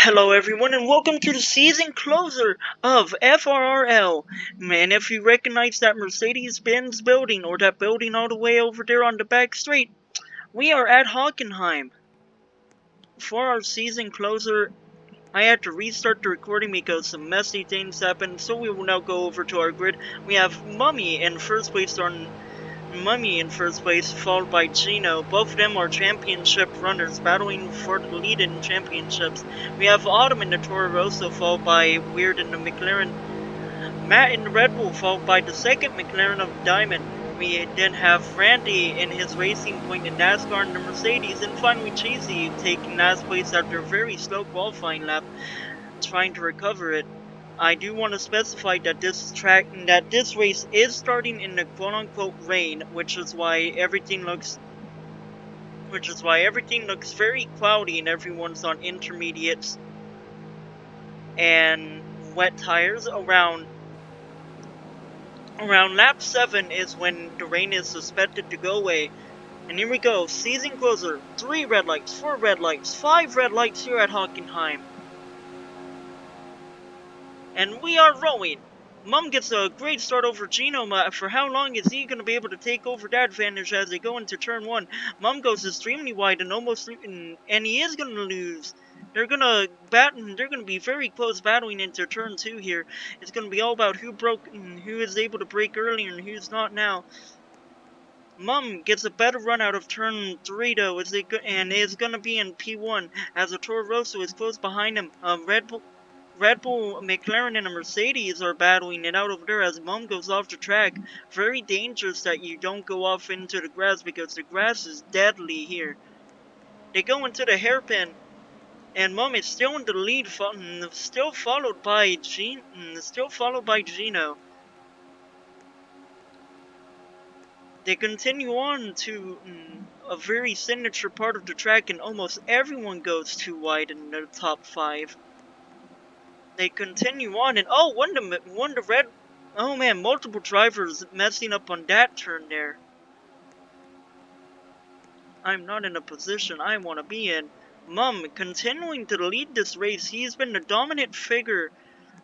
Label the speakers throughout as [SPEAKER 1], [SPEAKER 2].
[SPEAKER 1] Hello everyone and welcome to the season closer of FRRL. Man, if you recognize that Mercedes-Benz building or that building all the way over there on the back street, we are at Hockenheim. For our season closer, I had to restart the recording because some messy things happened, so we will now go over to our grid. We have Mummy in first place, followed by Gino. Both of them are championship runners, battling for the lead in championships. We have Autumn in the Toro Rosso, followed by Weird in the McLaren. Matt in the Red Bull, followed by the second McLaren of Diamond. We then have Randy in his Racing Point in NASCAR in the Mercedes, and finally Cheesy taking last place after a very slow qualifying lap, trying to recover it. I do want to specify that this race is starting in the quote-unquote rain, which is why everything looks very cloudy and everyone's on intermediates and wet tires. Around lap 7 is when the rain is suspected to go away. And here we go, season closer, 3 red lights, 4 red lights, 5 red lights here at Hockenheim. And we are rolling. Mum gets a great start over Gino. For how long is he going to be able to take over that advantage as they go into turn 1? Mum goes extremely wide and he is going to lose. They're going to be very close battling into turn 2 here. It's going to be all about who is able to break earlier and who's not now. Mum gets a better run out of turn 3 though, and is going to be in P1 as the Toro Rosso is close behind him. Red Bull, McLaren, and a Mercedes are battling it out over there as Mum goes off the track. Very dangerous that you don't go off into the grass because the grass is deadly here. They go into the hairpin, and Mum is still in the lead, still followed by Gino. They continue on to a very signature part of the track, and almost everyone goes too wide in the top 5. They continue on, and oh man, multiple drivers messing up on that turn there. I'm not in a position I want to be in. Mum continuing to lead this race. He's been the dominant figure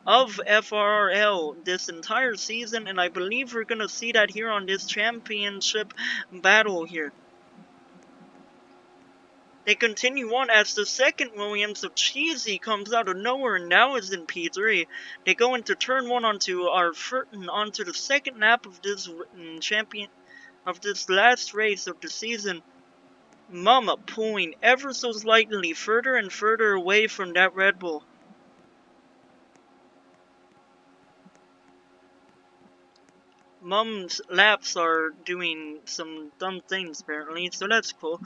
[SPEAKER 1] of FRRL this entire season, and I believe we're gonna see that here on this championship battle here. They continue on as the second Williams of Cheesy comes out of nowhere and now is in P3. They go into turn 1 onto the second lap of this last race of the season. Mum pulling ever so slightly further and further away from that Red Bull. Mum's laps are doing some dumb things apparently, so that's cool.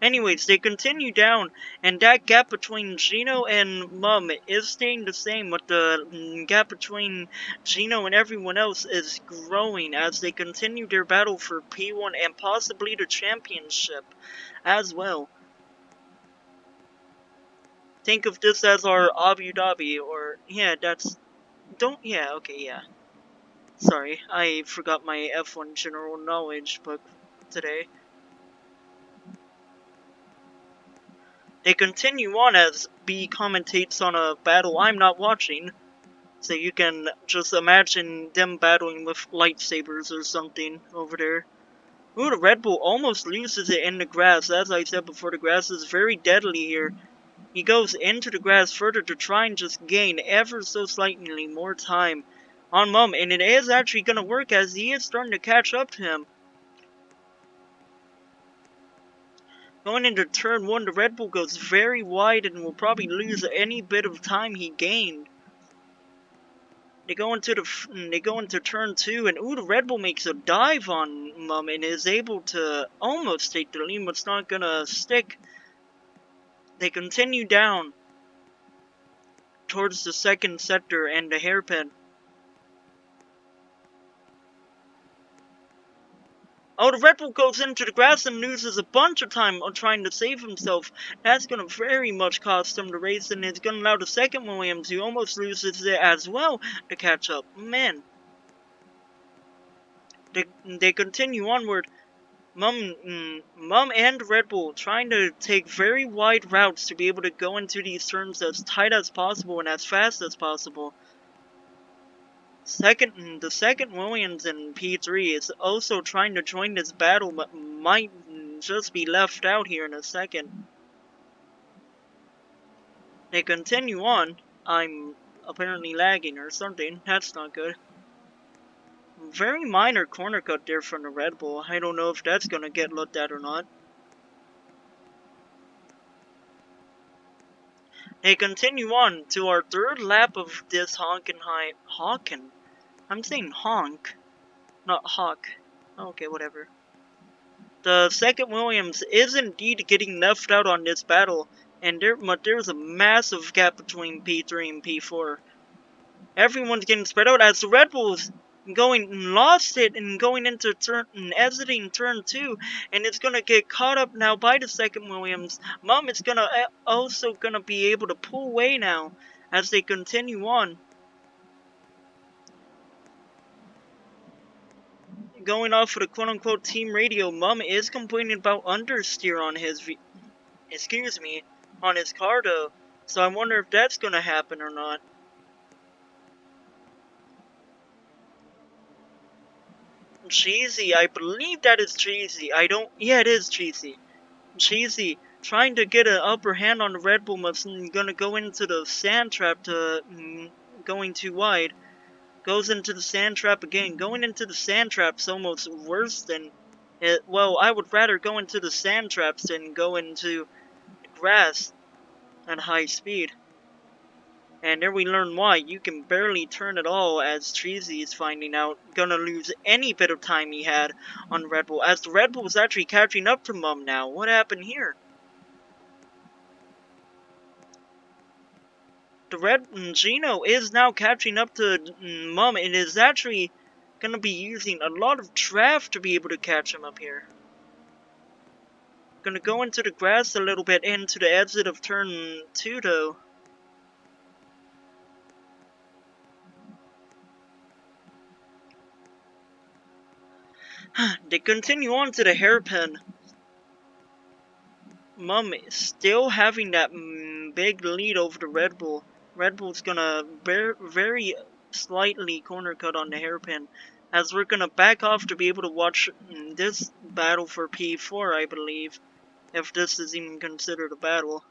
[SPEAKER 1] Anyways, they continue down, and that gap between Gino and Mum is staying the same, but the gap between Gino and everyone else is growing as they continue their battle for P1 and possibly the championship as well. Think of this as our Abu Dhabi, or, yeah, Sorry, I forgot my F1 general knowledge book today. They continue on as B commentates on a battle I'm not watching, so you can just imagine them battling with lightsabers or something over there. Ooh, the Red Bull almost loses it in the grass. As I said before, the grass is very deadly here. He goes into the grass further to try and just gain ever so slightly more time on Mum, and it is actually going to work as he is starting to catch up to him. Going into turn 1, the Red Bull goes very wide and will probably lose any bit of time he gained. They go into turn 2, and ooh, the Red Bull makes a dive on Mum and is able to almost take the lead, but it's not gonna stick. They continue down towards the second sector and the hairpin. Oh, the Red Bull goes into the grass and loses a bunch of time on trying to save himself. That's going to very much cost him the race, and it's going to allow the second Williams, who almost loses it as well, to catch up. Man. They continue onward. Mum and Red Bull trying to take very wide routes to be able to go into these turns as tight as possible and as fast as possible. The second Williams in P3 is also trying to join this battle, but might just be left out here in a second. They continue on. I'm apparently lagging or something. That's not good. Very minor corner cut there from the Red Bull. I don't know if that's gonna get looked at or not. They continue on to our third lap of this Hocken. I'm saying honk, not hawk. Okay, whatever. The second Williams is indeed getting left out on this battle, and there's a massive gap between P3 and P4. Everyone's getting spread out as the Red Bulls lost it and going into exiting turn 2, and it's gonna get caught up now by the second Williams. Mum is also gonna be able to pull away now as they continue on. Going off of the quote-unquote team radio, Mum is complaining about understeer on his on his car though. So I wonder if that's gonna happen or not. Cheesy, I believe that is Cheesy. Yeah, it is Cheesy. Cheesy trying to get an upper hand on the Red Bull must gonna go into the sand trap to going too wide. Goes into the sand trap again. Going into the sand trap's almost worse than it. Well, I would rather go into the sand traps than go into the grass at high speed. And there we learn why. You can barely turn at all, as Cheesy is finding out. Gonna lose any bit of time he had on Red Bull. As the Red Bull is actually catching up to Mum now. What happened here? Gino is now catching up to Mum and is actually gonna be using a lot of draft to be able to catch him up here. Gonna go into the grass a little bit into the exit of turn 2 though. They continue on to the hairpin. Mum is still having that big lead over the Red Bull. Red Bull's gonna very slightly corner cut on the hairpin, as we're gonna back off to be able to watch this battle for P4, I believe, if this is even considered a battle.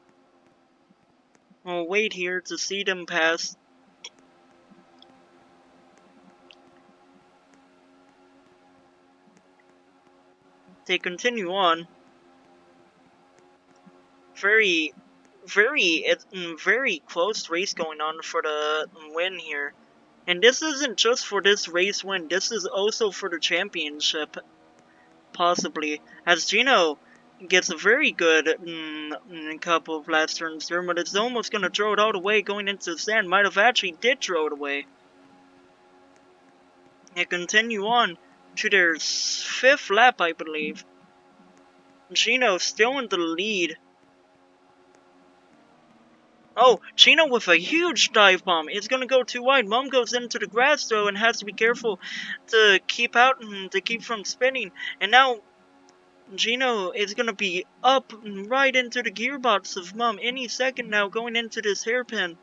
[SPEAKER 1] We'll wait here to see them pass. They continue on. Very close race going on for the win here. And this isn't just for this race win, this is also for the championship, possibly. As Gino gets a very good couple of last turns there, but it's almost going to throw it all away going into the sand. Might have actually did throw it away. They continue on to their 5th lap, I believe. Gino still in the lead. Oh, Gino with a huge dive bomb. It's gonna go too wide. Mum goes into the grass though and has to be careful to keep out and to keep from spinning. And now Gino is gonna be up right into the gearbox of Mum any second now, going into this hairpin.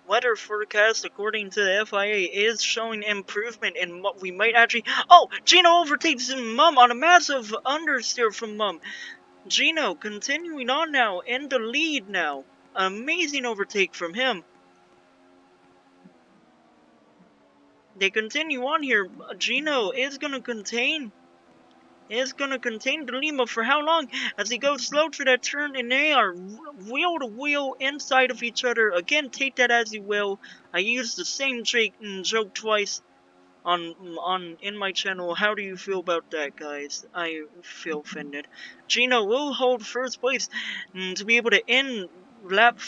[SPEAKER 1] Weather forecast, according to the FIA, is showing improvement in what we might actually. Oh, Gino overtakes Mum on a massive understeer from Mum. Gino continuing on now in the lead now. Amazing overtake from him. They continue on here. Gino is gonna contain the Lima for how long? As he goes slow through that turn, and they are wheel to wheel inside of each other. Again, take that as you will. I used the same joke twice in my channel. How do you feel about that, guys? I feel offended. Gino will hold first place to be able to end lap.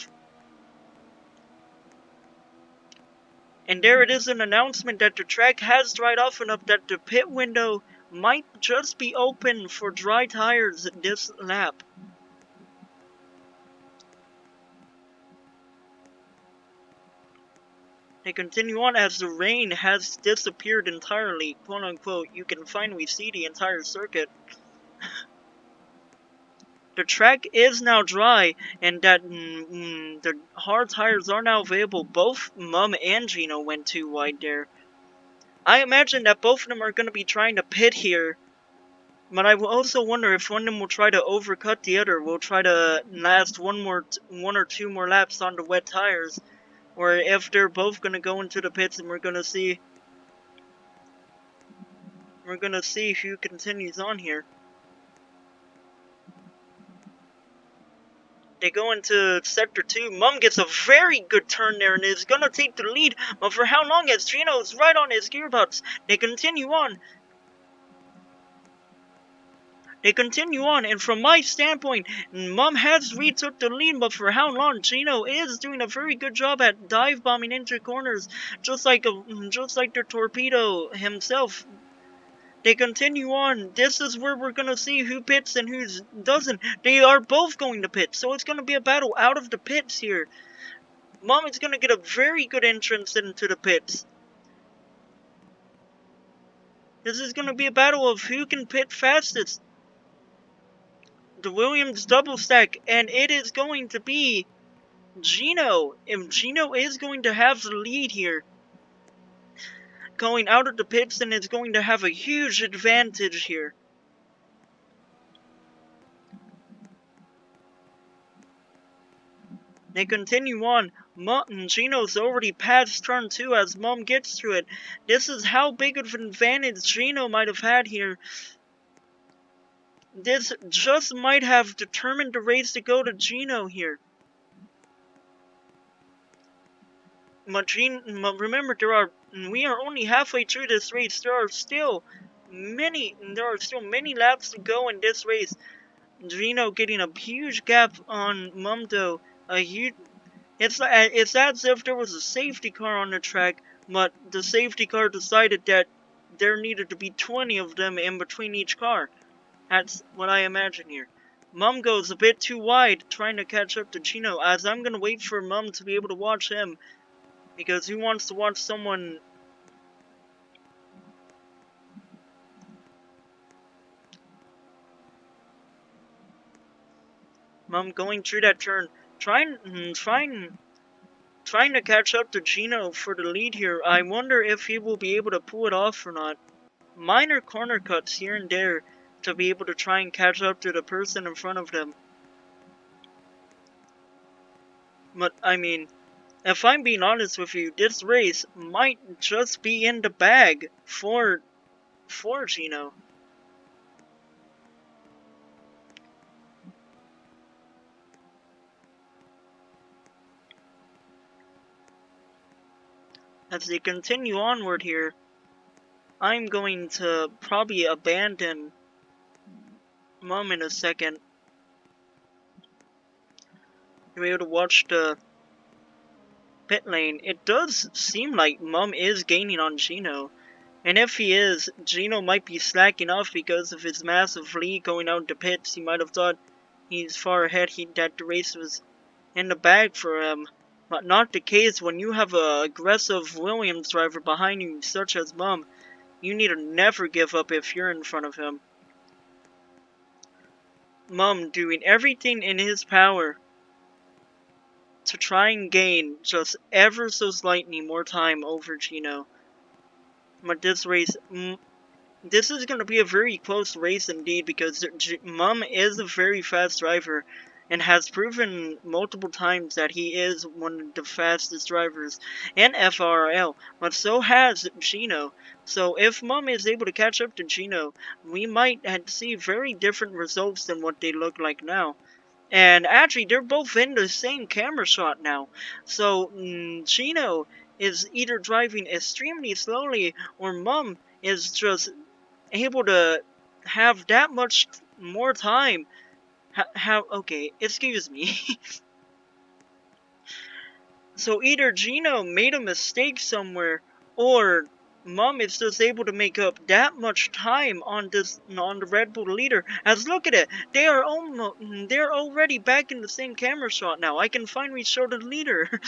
[SPEAKER 1] And there it is, an announcement that the track has dried off enough that the pit window might just be open for dry tires this lap. They continue on as the rain has disappeared entirely, quote unquote. You can finally see the entire circuit. The track is now dry, and that the hard tires are now available. Both Mum and Gino went too wide there. I imagine that both of them are going to be trying to pit here. But I will also wonder if one of them will try to overcut the other, will try to last one or two more laps on the wet tires, or if they're both gonna go into the pits and we're gonna see who continues on here. They go into sector 2. Mum gets a very good turn there and is gonna take the lead, but for how long? As Gino's right on his gearbox. They continue on. And from my standpoint, Mum has retook the lead, but for how long? Gino is doing a very good job at dive bombing into corners, just like the torpedo himself. They continue on. This is where we're gonna see who pits and who doesn't. They are both going to pit, so it's gonna be a battle out of the pits here. Mum is gonna get a very good entrance into the pits. This is gonna be a battle of who can pit fastest. The Williams double stack, and it is going to be Gino. If Gino is going to have the lead here, going out of the pits, and it's going to have a huge advantage here. They continue on. Gino's already past turn 2 as Mum gets to it. This is how big of an advantage Gino might have had here. This just might have determined the race to go to Gino here. But remember, we are only halfway through this race. There are still many laps to go in this race. Gino getting a huge gap on Mum though. It's as if there was a safety car on the track, but the safety car decided that there needed to be 20 of them in between each car. That's what I imagine here. Mum goes a bit too wide, trying to catch up to Gino, as I'm gonna wait for Mum to be able to watch him. Because who wants to watch someone... Mum going through that turn, trying to catch up to Gino for the lead here. I wonder if he will be able to pull it off or not. Minor corner cuts here and there to be able to try and catch up to the person in front of them. But, I mean, if I'm being honest with you, this race might just be in the bag for Gino. As they continue onward here, I'm going to probably abandon Mum in a second. You'll be able to watch the pit lane. It does seem like Mum is gaining on Gino. And if he is, Gino might be slacking off because of his massive lead going out the pits. He might have thought he's far ahead, that the race was in the bag for him. But not the case when you have an aggressive Williams driver behind you, such as Mum. You need to never give up if you're in front of him. Mum doing everything in his power to try and gain just ever so slightly more time over Gino. But this race, this is going to be a very close race indeed, because Mum is a very fast driver and has proven multiple times that he is one of the fastest drivers in FRRL, but so has Gino. So if Mum is able to catch up to Gino, we might see very different results than what they look like now. And actually, they're both in the same camera shot now. So Gino is either driving extremely slowly, or Mum is just able to have that much more time. Okay, excuse me. So either Gino made a mistake somewhere, or Mum is just able to make up that much time on the Red Bull leader. As look at it, they're already back in the same camera shot now. I can finally show the leader.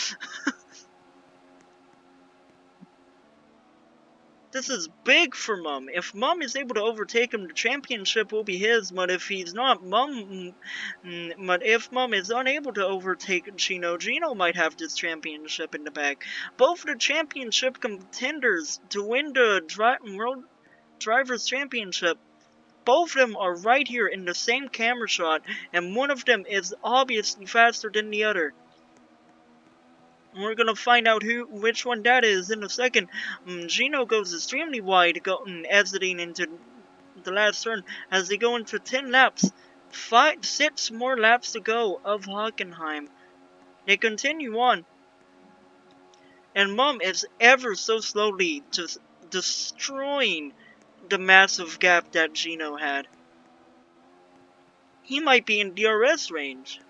[SPEAKER 1] This is big for Mum. If Mum is able to overtake him, the championship will be his. But if he's not, but if Mum is unable to overtake Gino, Gino might have this championship in the bag. Both the championship contenders to win the World Drivers' Championship, both of them are right here in the same camera shot, and one of them is obviously faster than the other. We're gonna find out which one that is in a second. Gino goes extremely wide, exiting into the last turn as they go into 10 laps. 6 more laps to go of Hockenheim. They continue on, and Mum is ever so slowly just destroying the massive gap that Gino had. He might be in DRS range.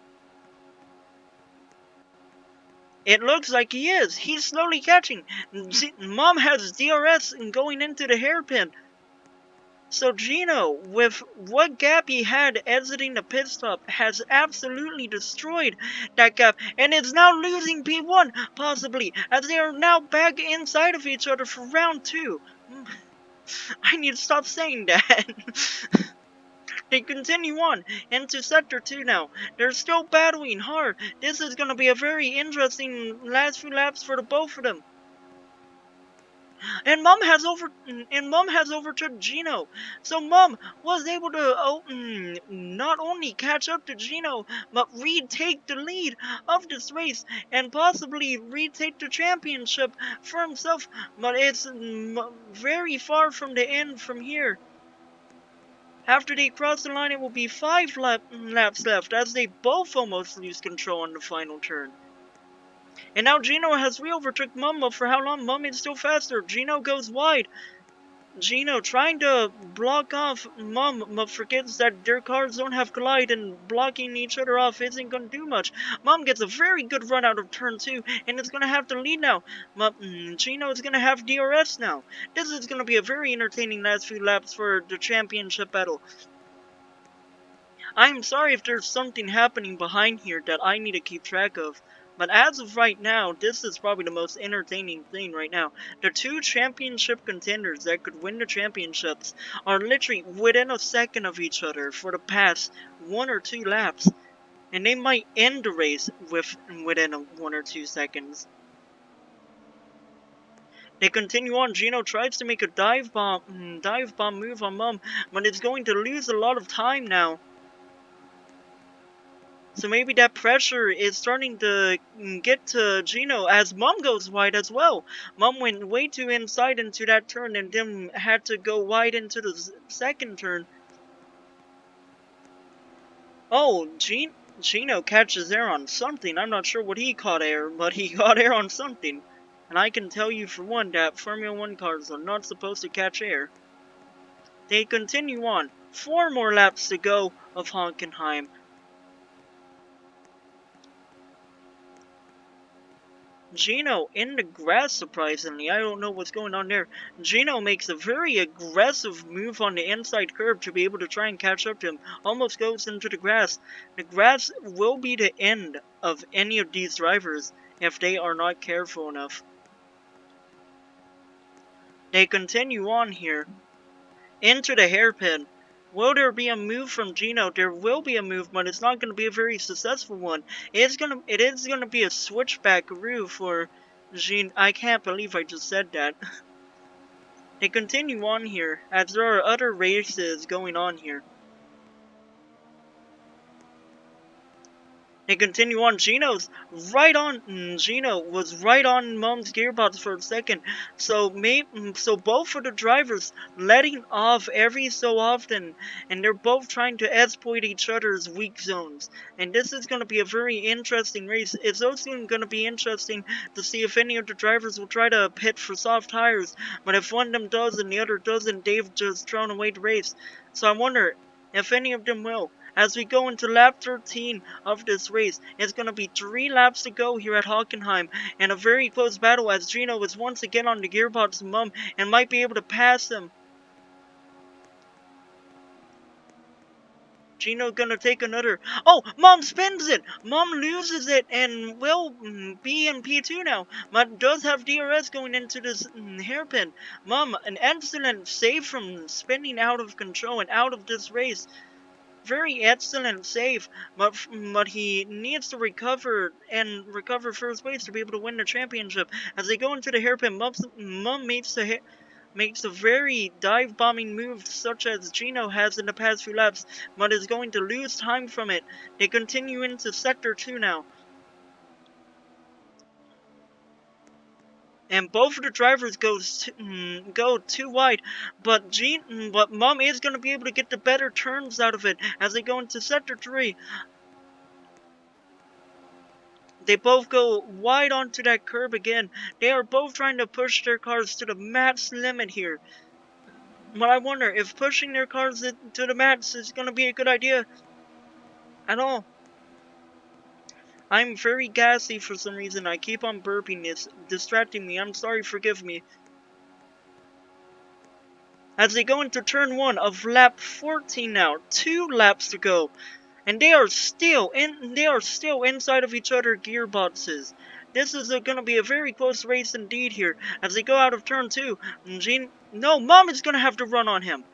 [SPEAKER 1] It looks like he is. He's slowly catching. Mum has DRS and going into the hairpin. So Gino, with what gap he had exiting the pit stop, has absolutely destroyed that gap and is now losing P1, possibly, as they are now back inside of each other for round 2. I need to stop saying that. They continue on into Sector 2 now. They're still battling hard. This is going to be a very interesting last few laps for the both of them. And Mum has overtook Gino. So Mum was able to not only catch up to Gino, but retake the lead of this race and possibly retake the championship for himself. But it's very far from the end from here. After they cross the line, it will be 5 laps left, as they both almost lose control on the final turn. And now Gino has re-overtook Mum, but for how long? Mum is still faster. Gino goes wide. Gino trying to block off Mum, but forgets that their cars don't have collide, and blocking each other off isn't going to do much. Mum gets a very good run out of turn 2, and is going to have to lead now. But Gino is going to have DRS now. This is going to be a very entertaining last few laps for the championship battle. I'm sorry if there's something happening behind here that I need to keep track of. But as of right now, this is probably the most entertaining thing right now. The 2 championship contenders that could win the championships are literally within a second of each other for the past 1 or 2 laps. And they might end the race within 1 or 2 seconds. They continue on. Gino tries to make a dive bomb move on Mum, but it's going to lose a lot of time now. So maybe that pressure is starting to get to Gino as Mum goes wide as well. Mum went way too inside into that turn and then had to go wide into the second turn. Oh, Gino catches air on something. I'm not sure what he caught air, but he caught air on something. And I can tell you for one that Formula 1 cars are not supposed to catch air. They continue on. 4 more laps to go of Hockenheim. Gino in the grass, surprisingly. I don't know what's going on there. Gino makes a very aggressive move on the inside curb to be able to try and catch up to him. Almost goes into the grass. The grass will be the end of any of these drivers if they are not careful enough. They continue on here into the hairpin. Will there be a move from Gino? There will be a move, but it's not going to be a very successful one. It is going to be a switchback-aroo for Gino. I can't believe I just said that. They continue on here, as there are other races going on here. They continue on. Gino was right on Mum's gearbox for a second. So both of the drivers letting off every so often, and they're both trying to exploit each other's weak zones. And this is going to be a very interesting race. It's also going to be interesting to see if any of the drivers will try to pit for soft tires. But if one of them does and the other doesn't, they've just thrown away the race. So I wonder if any of them will. As we go into lap 13 of this race, it's going to be 3 laps to go here at Hockenheim, and a very close battle as Gino is once again on the gearbox of Mum and might be able to pass him. Gino gonna take another. Oh, Mom spins it. Mom loses it and will be in P2 now. Mom does have DRS going into this hairpin. Mom, an excellent save from spinning out of control and out of this race. Very excellent save, but he needs to recover first place to be able to win the championship. As they go into the hairpin, Mom makes a very dive-bombing move such as Gino has in the past few laps, but is going to lose time from it. They continue into Sector 2 now. And both of the drivers go too wide, but Mom is going to be able to get the better turns out of it as they go into Sector 3. They both go wide onto that curb again. They are both trying to push their cars to the max limit here. But I wonder if pushing their cars to the max is going to be a good idea at all. I'm very gassy for some reason. I keep on burping. It's distracting me. I'm sorry, forgive me. As they go into turn 1 of lap 14 now. 2 laps to go. And they are still inside of each other gearboxes. This is going to be a very close race indeed here. As they go out of turn 2. No, Mom is going to have to run on him.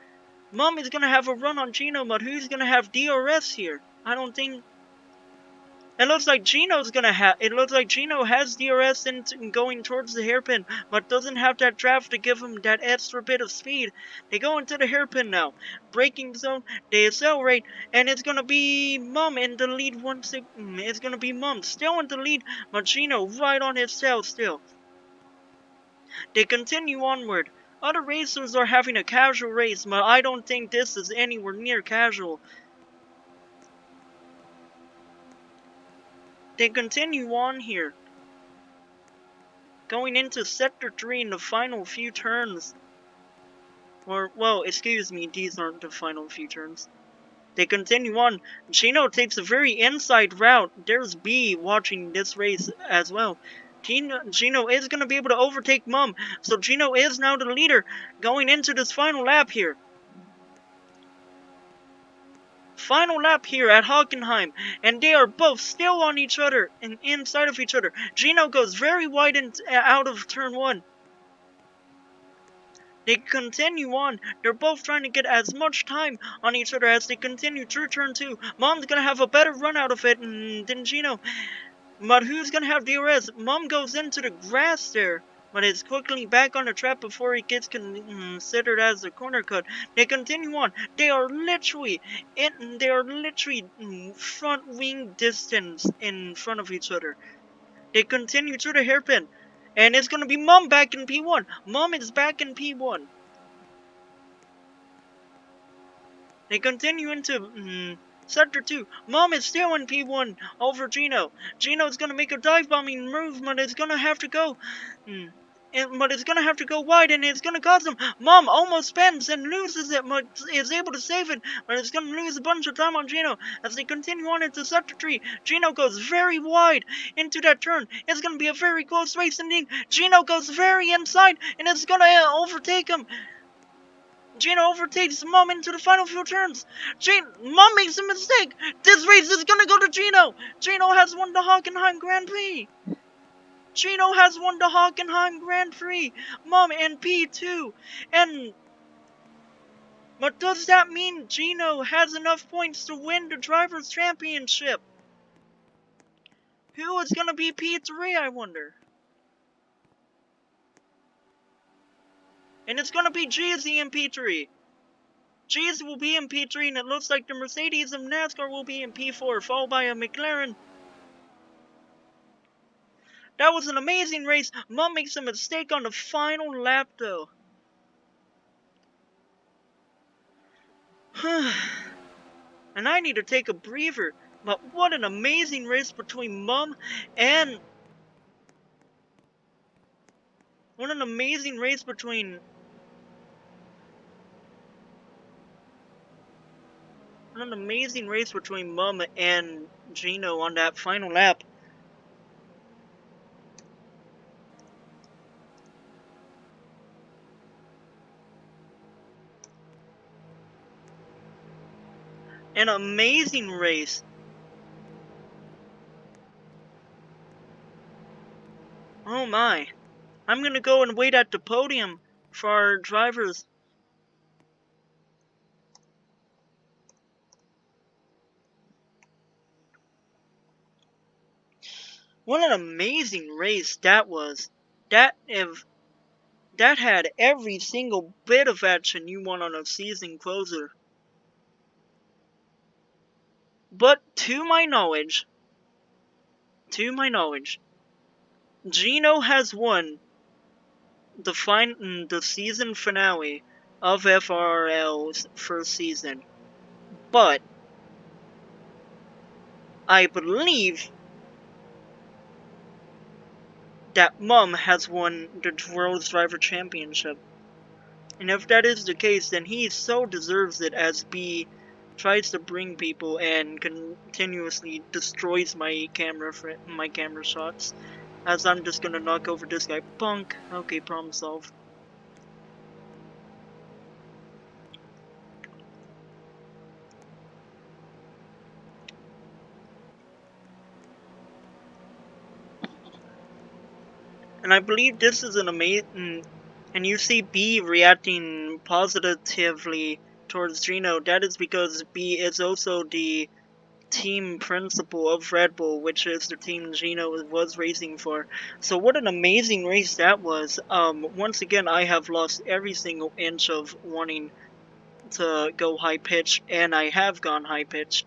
[SPEAKER 1] Mom is going to have a run on Gino, but who's going to have DRS here? I don't think... It looks like Gino has DRS going towards the hairpin, but doesn't have that draft to give him that extra bit of speed. They go into the hairpin now. Braking zone, they accelerate, and it's gonna be Mum in the lead once again. It's gonna be Mum still in the lead, but Gino right on his tail still. They continue onward. Other racers are having a casual race, but I don't think this is anywhere near casual. They continue on here. Going into Sector 3 in the final few turns. Or, well, excuse me, these aren't the final few turns. They continue on. Gino takes a very inside route. There's B watching this race as well. Gino is going to be able to overtake Mum. So Gino is now the leader going into this final lap here. Final lap here at Hockenheim, and they are both still on each other and inside of each other. Gino goes very wide out of turn 1. They continue on. They're both trying to get as much time on each other as they continue through turn 2. Mom's gonna have a better run out of it than Gino. But who's gonna have DRS? Mom goes into the grass there, but is quickly back on the track before it gets considered as a corner cut. They continue on. They are literally front wing distance in front of each other. They continue through the hairpin, and it's gonna be Mom back in P1. Mom is back in P1. They continue into Sector 2. Mom is still in P1 over Gino. Gino's gonna make a dive-bombing move, but it's gonna have to go... but it's gonna have to go wide, and it's gonna cost him. Mom almost spins and loses it, but is able to save it. But it's gonna lose a bunch of time on Gino as they continue on into Sector 3. Gino goes very wide into that turn. It's gonna be a very close race indeed. Gino goes very inside, and it's gonna overtake him. Gino overtakes Mom into the final few turns. Mom makes a mistake. This race is gonna go to Gino. Gino has won the Hockenheim Grand Prix. Gino has won the Hockenheim Grand Prix. Mom in P2. But does that mean Gino has enough points to win the Drivers' Championship? Who is gonna be P3, I wonder? And it's gonna be Jeezy in P3. Jeezy will be in P3, and it looks like the Mercedes of NASCAR will be in P4, followed by a McLaren. That was an amazing race. Mom makes a mistake on the final lap, though. And I need to take a breather. But what an amazing race between Mom and... What an amazing race between... What an amazing race between Mom and Gino on that final lap. An amazing race. Oh my. I'm gonna go and wait at the podium for our drivers. What an amazing race that was. That had every single bit of action you want on a season closer. But to my knowledge, Gino has won the season finale of FRRL's first season. But I believe that Mum has won the World's Driver Championship. And if that is the case, then he so deserves it, as B tries to bring people and continuously destroys my camera shots. As I'm just gonna knock over this guy. Bonk. Okay, problem solved. And I believe this is an amazing... And you see B reacting positively towards Gino. That is because B is also the team principal of Red Bull, which is the team Gino was racing for. So what an amazing race that was. Once again, I have lost every single inch of wanting to go high pitch, and I have gone high pitch.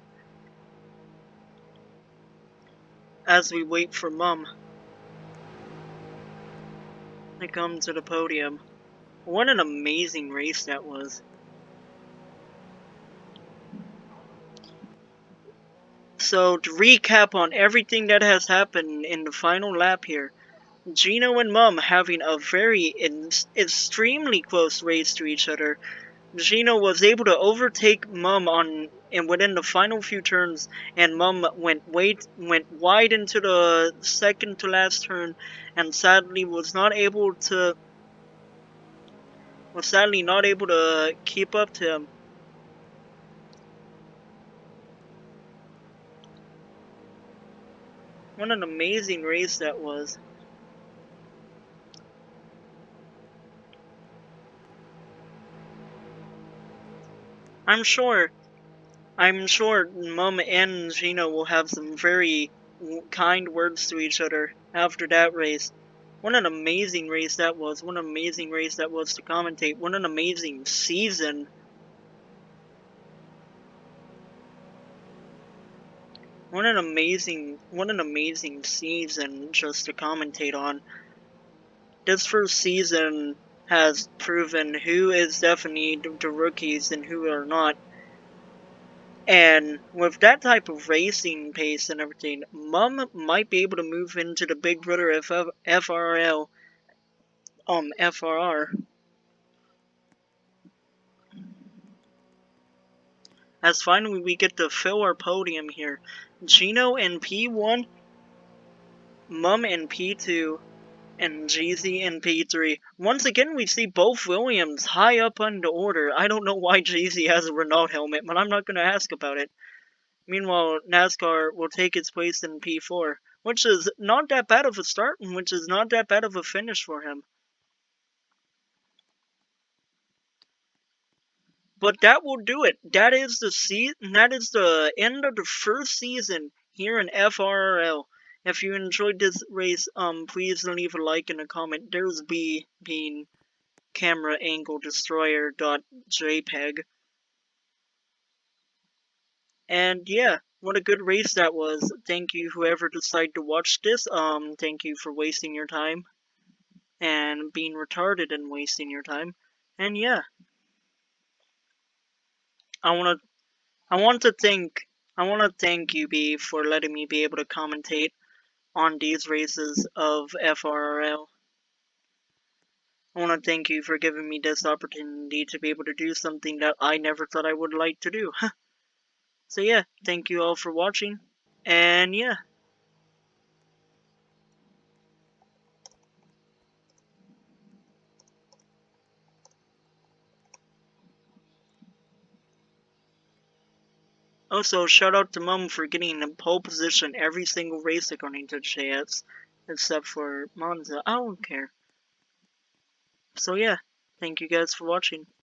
[SPEAKER 1] As we wait for Mum to come to the podium. What an amazing race that was. So to recap on everything that has happened in the final lap here, Gino and Mum having a very extremely close race to each other. Gino was able to overtake Mum within the final few turns, and Mum went wide into the second to last turn, and sadly not able to keep up to him. What an amazing race that was. I'm sure Mum and Gino will have some very kind words to each other after that race. What an amazing race that was. What an amazing race that was to commentate. What an amazing season. What an amazing season just to commentate on. This first season has proven who is definitely the rookies and who are not. And with that type of racing pace and everything, Mum might be able to move into the Big Brother FRRL, FRR. As finally we get to fill our podium here. Gino in P1, Mum in P2, and Jeezy in P3. Once again, we see both Williams high up on the order. I don't know why Jeezy has a Renault helmet, but I'm not going to ask about it. Meanwhile, NASCAR will take its place in P4, which is not that bad of a start, and which is not that bad of a finish for him. But that will do it. That is the end of the first season here in FRRL. If you enjoyed this race, please leave a like and a comment. There's B being camera angle destroyer.jpg. And yeah, what a good race that was. Thank you whoever decided to watch this. Thank you for wasting your time and being retarded and wasting your time. And yeah, I want to I want to thank you, B, for letting me be able to commentate on these races of FRRL. I want to thank you for giving me this opportunity to be able to do something that I never thought I would like to do. So yeah, thank you all for watching, and yeah. Also, shout out to Mum for getting in pole position every single race according to chats, except for Monza. I don't care. So yeah, thank you guys for watching.